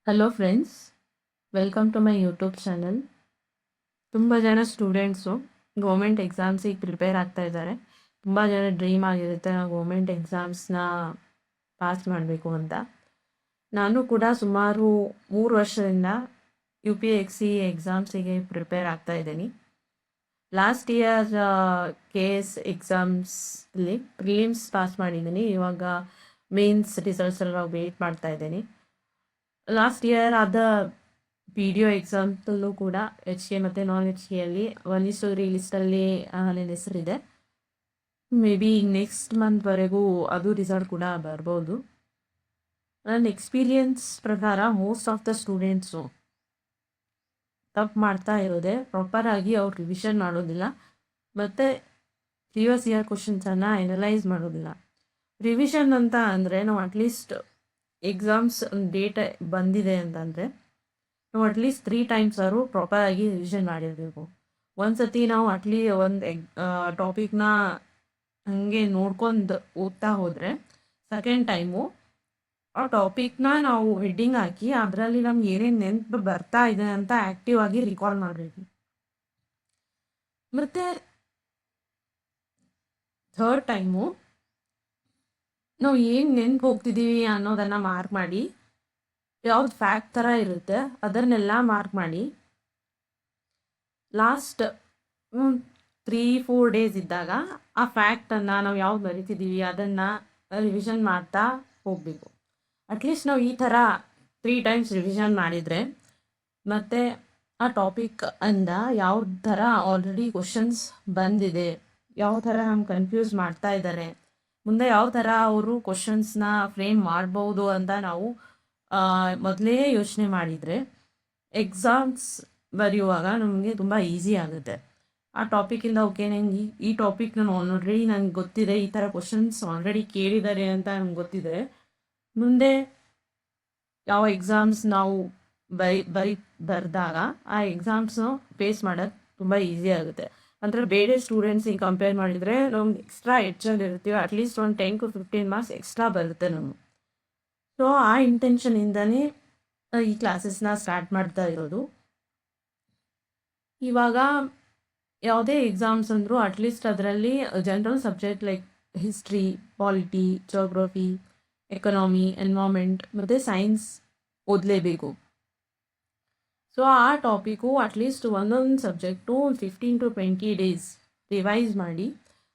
Hello friends, welcome to my YouTube channel. ತುಂಬ ಜನ students government ಎಕ್ಸಾಮ್ಸಿಗೆ prepare ಆಗ್ತಾ ಇದ್ದಾರೆ. ತುಂಬ ಜನ ಡ್ರೀಮ್ ಆಗಿರುತ್ತೆ ನಾವು ಗೌರ್ಮೆಂಟ್ ಎಕ್ಸಾಮ್ಸ್ನ ಪಾಸ್ ಮಾಡಬೇಕು ಅಂತ. ನಾನು ಕೂಡ ಸುಮಾರು 3 ವರ್ಷದಿಂದ UPSC ಎಕ್ಸಾಮ್ಸಿಗೆ ಪ್ರಿಪೇರ್ ಆಗ್ತಾ ಇದ್ದೀನಿ. ಲಾಸ್ಟ್ ಇಯರ್ KS ಎಕ್ಸಾಮ್ಸಲ್ಲಿ ಪ್ರಿಲಿಮ್ಸ್ ಪಾಸ್ ಮಾಡಿದ್ದೀನಿ. ಇವಾಗ ಮೇನ್ಸ್ ರಿಸಲ್ಟ್ಸ್ ಎಲ್ಲ ವೆಯ್ಟ್ ಮಾಡ್ತಾ ಇದ್ದೀನಿ. ಲಾಸ್ಟ್ ಇಯರ್ ಆದ PDO ಎಕ್ಸಾಮ್ಸಲ್ಲೂ ಕೂಡ HK ಮತ್ತು ನಾನ್ HKಯಲ್ಲಿ 1:3 ಲಿಸ್ಟಲ್ಲಿ ನನ್ನ ಹೆಸರಿದೆ. ಮೇ ಬಿ ನೆಕ್ಸ್ಟ್ ಮಂತ್ವರೆಗೂ ಅದು ರಿಸಲ್ಟ್ ಕೂಡ ಬರ್ಬೋದು. ನನ್ನ ಎಕ್ಸ್ಪೀರಿಯನ್ಸ್ ಪ್ರಕಾರ ಮೋಸ್ಟ್ ಆಫ್ ದ ಸ್ಟೂಡೆಂಟ್ಸು ತಪ್ಪು ಮಾಡ್ತಾ ಇರೋದೆ ಪ್ರಾಪರಾಗಿ ಅವ್ರು ರಿವಿಷನ್ ಮಾಡೋದಿಲ್ಲ ಮತ್ತು ಪ್ರಿವಿಯಸ್ ಇಯರ್ ಕ್ವಶನ್ಸನ್ನು ಎನಲೈಸ್ ಮಾಡೋದಿಲ್ಲ. ರಿವಿಷನ್ ಅಂತ ಅಂದರೆ ನಾವು ಅಟ್ಲೀಸ್ಟ್ ಎಕ್ಸಾಮ್ಸ್ ಡೇಟ್ ಬಂದಿದೆ ಅಂತಂದರೆ ನಾವು ಅಟ್ಲೀಸ್ಟ್ 3 ಟೈಮ್ಸ್ ಆದರೂ ಪ್ರಾಪರಾಗಿ ರಿವಿಷನ್ ಮಾಡಿರಬೇಕು. ಒಂದು ಸತಿ ನಾವು ಒಂದು ಟಾಪಿಕ್ನ ಹಾಗೆ ನೋಡ್ಕೊಂಡು ಓದ್ತಾ ಹೋದರೆ ಸೆಕೆಂಡ್ ಟೈಮು ಆ ಟಾಪಿಕ್ನ ನಾವು ಹೆಡ್ಡಿಂಗ್ ಹಾಕಿ ಅದರಲ್ಲಿ ನಮ್ಗೆ ಏನೇನು ನೆನಪು ಬರ್ತಾ ಇದೆ ಅಂತ ಆ್ಯಕ್ಟಿವ್ ಆಗಿ ರಿಕಾಲ್ ಮಾಡಬೇಕು. ಮತ್ತು ಥರ್ಡ್ ಟೈಮು ನಾವು ಏನು ನೆನ್ಪು ಹೋಗ್ತಿದ್ದೀವಿ ಅನ್ನೋದನ್ನು ಮಾರ್ಕ್ ಮಾಡಿ, ಯಾವ್ದು ಫ್ಯಾಕ್ಟ್ ಥರ ಇರುತ್ತೆ ಅದನ್ನೆಲ್ಲ ಮಾರ್ಕ್ ಮಾಡಿ, ಲಾಸ್ಟ್ 3-4 ಡೇಸ್ ಇದ್ದಾಗ ಆ ಫ್ಯಾಕ್ಟನ್ನು ನಾವು ಯಾವ್ದು ಬರಿತಿದ್ದೀವಿ ಅದನ್ನು ರಿವಿಷನ್ ಮಾಡ್ತಾ ಹೋಗಬೇಕು. ಅಟ್ಲೀಸ್ಟ್ ನಾವು ಈ ಥರ 3 ಟೈಮ್ಸ್ ರಿವಿಷನ್ ಮಾಡಿದರೆ ಮತ್ತು ಆ ಟಾಪಿಕ್ ಅಂದ ಯಾವ ಥರ ಆಲ್ರೆಡಿ ಕ್ವಶನ್ಸ್ ಬಂದಿದೆ, ಯಾವ ಥರ ನಮ್ಗೆ ಕನ್ಫ್ಯೂಸ್ ಮಾಡ್ತಾ ಇದ್ದಾರೆ, ಮುಂದೆ ಯಾವ ಥರ ಅವರು ಕ್ವಶನ್ಸ್ನ ಫ್ರೇಮ್ ಮಾಡ್ಬೋದು ಅಂತ ನಾವು ಮೊದಲೇ ಯೋಚನೆ ಮಾಡಿದರೆ ಎಕ್ಸಾಮ್ಸ್ ಬರೆಯುವಾಗ ನಮಗೆ ತುಂಬ ಈಸಿ ಆಗುತ್ತೆ. ಆ ಟಾಪಿಕಿಂದ ಓಕೆ ನಂಗೆ ಈ ಟಾಪಿಕ್ ನಾನು ಆಲ್ರೆಡಿ ನನಗೆ ಗೊತ್ತಿದೆ, ಈ ಥರ ಕ್ವಶನ್ಸ್ ಆಲ್ರೆಡಿ ಕೇಳಿದ್ದಾರೆ ಅಂತ ನಮ್ಗೆ ಗೊತ್ತಿದೆ, ಮುಂದೆ ಯಾವ ಎಕ್ಸಾಮ್ಸ್ ನಾವು ಬರೆದಾಗ ಆ ಎಕ್ಸಾಮ್ಸ್ನ ಫೇಸ್ ಮಾಡೋದು ತುಂಬ ಈಸಿ ಆಗುತ್ತೆ. ಅಂದರೆ ಬೇರೆ ಸ್ಟೂಡೆಂಟ್ಸಿಗೆ ಕಂಪೇರ್ ಮಾಡಿದರೆ ನಮ್ಗೆ ಎಕ್ಸ್ಟ್ರಾ ಹೆಚ್ಚಲ್ಲಿ ಇರ್ತೀವಿ, ಅಟ್ಲೀಸ್ಟ್ ಒಂದು 10 to 15 ಮಾರ್ಕ್ಸ್ ಎಕ್ಸ್ಟ್ರಾ ಬರುತ್ತೆ ನಮಗೆ. ಸೊ ಆ ಇಂಟೆನ್ಷನಿಂದನೇ ಈ ಕ್ಲಾಸಸ್ನ ಸ್ಟಾರ್ಟ್ ಮಾಡ್ತಾ ಇರೋದು. ಇವಾಗ ಯಾವುದೇ ಎಕ್ಸಾಮ್ಸ್ ಅಂದರೂ ಅಟ್ಲೀಸ್ಟ್ ಅದರಲ್ಲಿ general subject like history, polity, geography, economy, environment ಮತ್ತು ಸೈನ್ಸ್ ಓದಲೇಬೇಕು. ಸೊ ಆ ಟಾಪಿಕು ಅಟ್ಲೀಸ್ಟ್ ಒಂದೊಂದು ಸಬ್ಜೆಕ್ಟು 15 to 20 ಡೇಸ್ ರಿವೈಸ್ ಮಾಡಿ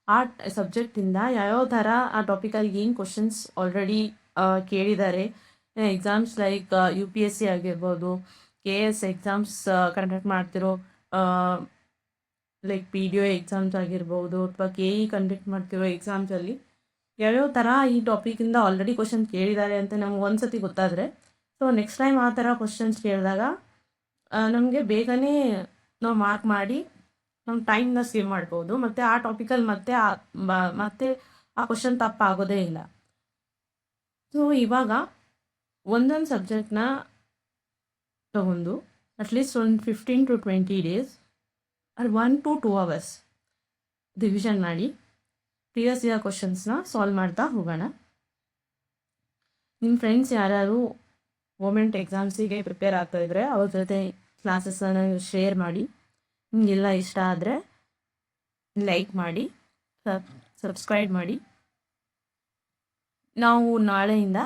ಆ ಸಬ್ಜೆಕ್ಟಿಂದ ಯಾವ್ಯಾವ ಥರ ಆ ಟಾಪಿಕಲ್ಲಿ ಏನು ಕ್ವಶನ್ಸ್ ಆಲ್ರೆಡಿ ಕೇಳಿದ್ದಾರೆ, ಎಕ್ಸಾಮ್ಸ್ ಲೈಕ್ UPSC ಆಗಿರ್ಬೋದು, KS ಎಕ್ಸಾಮ್ಸ್ ಕಂಡಕ್ಟ್ ಮಾಡ್ತಿರೋ ಲೈಕ್ PDO ಎಕ್ಸಾಮ್ಸ್ ಆಗಿರ್ಬೋದು ಅಥವಾ KE ಕಂಡಕ್ಟ್ ಮಾಡ್ತಿರೋ ಎಕ್ಸಾಮ್ಸಲ್ಲಿ ಯಾವ್ಯಾವ ಥರ ಈ ಟಾಪಿಕಿಂದ ಆಲ್ರೆಡಿ ಕ್ವಶನ್ ಕೇಳಿದ್ದಾರೆ ಅಂತ ನಮ್ಗೆ ಒಂದು ಸತಿ ಗೊತ್ತಾದರೆ ಸೊ ನೆಕ್ಸ್ಟ್ ಟೈಮ್ ಆ ಥರ ಕ್ವಶನ್ಸ್ ಕೇಳಿದಾಗ ನಮಗೆ ಬೇಗನೆ ನಾವು ಮಾರ್ಕ್ ಮಾಡಿ ನಮ್ಮ ಟೈಮ್ನ ಸೇವ್ ಮಾಡ್ಬೋದು ಮತ್ತು ಆ ಟಾಪಿಕಲ್ಲಿ ಮತ್ತೆ ಆ ಕ್ವಶನ್ ತಪ್ಪಾಗೋದೇ ಇಲ್ಲ. ಸೊ ಇವಾಗ ಒಂದೊಂದು ಸಬ್ಜೆಕ್ಟ್ನ ತಗೊಂಡು ಅಟ್ಲೀಸ್ಟ್ ಒಂದು 15 to 20 ಡೇಸ್ ಅದು 1 to 2 hours ರಿವಿಷನ್ ಮಾಡಿ ಪ್ರಿವಿಯಸ್ ಇಯರ್ ಕ್ವಶನ್ಸ್ನ ಸಾಲ್ವ್ ಮಾಡ್ತಾ ಹೋಗೋಣ. ನಿಮ್ಮ ಫ್ರೆಂಡ್ಸ್ ಯಾರ್ಯಾರು ಗೌರ್ಮೆಂಟ್ ಎಕ್ಸಾಮ್ಸಿಗೆ ಪ್ರಿಪೇರ್ ಆಗ್ತಾ ಇದ್ದರೆ ಅವ್ರ ಜೊತೆ ಕ್ಲಾಸಸ್ಸನ್ನು ಶೇರ್ ಮಾಡಿ. ನಿಮಗೆಲ್ಲ ಇಷ್ಟ ಆದರೆ ಲೈಕ್ ಮಾಡಿ, ಸಬ್ಸ್ಕ್ರೈಬ್ ಮಾಡಿ. ನಾವು ನಾಳೆಯಿಂದ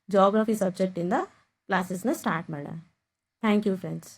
ಜಾಗ್ರಫಿ ಸಬ್ಜೆಕ್ಟಿಂದ ಕ್ಲಾಸಸ್ನ ಸ್ಟಾರ್ಟ್ ಮಾಡೋಣ. Thank you friends.